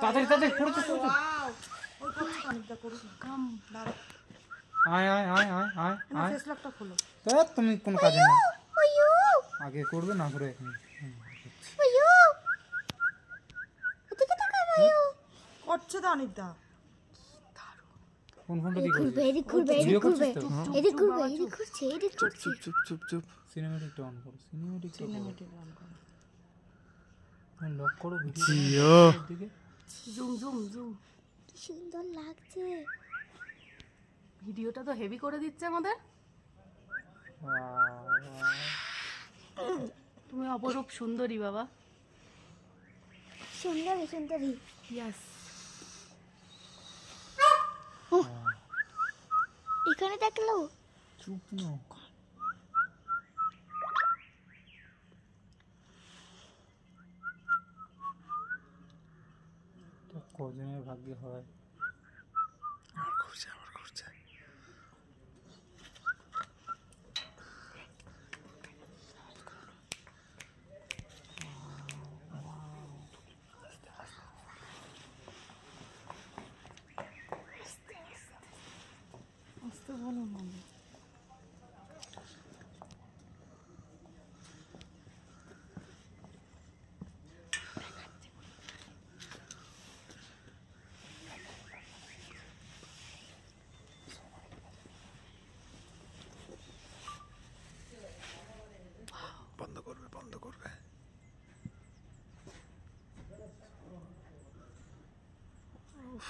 তাড়াতাড়ি তাড়াতাড়ি পড়েছে পড়েছে। ওই করছে অনেকটা করুন কাম দাঁড়া। আয় আয় আয় আয় আয় আয়। ফেস লকটা খোলো। তা তুমি কোনো কাজে না, আগে করবে না করে এখন করছে তো অনেকটা। কোন ফোনটা কি করবে? এদিক ঘুরবে এদিক ঘুরবে এদিক ঘুরবে এদিক ঘুরছে এদিক ঘুরছে। চুপ চুপ চুপ। সিনেমেটিকটা অন করো, সিনেমেটিকটা অন করো। লক করো জিও। দিকে। Zoom zoom zoom. কি সুন্দর লাগছে। ভিডিওটা তো হেভি করে দিচ্ছে আমাদের। তুমি অপরূপ সুন্দরী বাবা। সুন্দরী সুন্দরী। ইয়েস। এখানে দেখলো চুপ না। কজনের ভাগ্যে হয়। আবার ঘুরছে আবার ঘুরছে। আস্তে বলো মামি। বন্ধ করবে বন্ধ করবে। উফ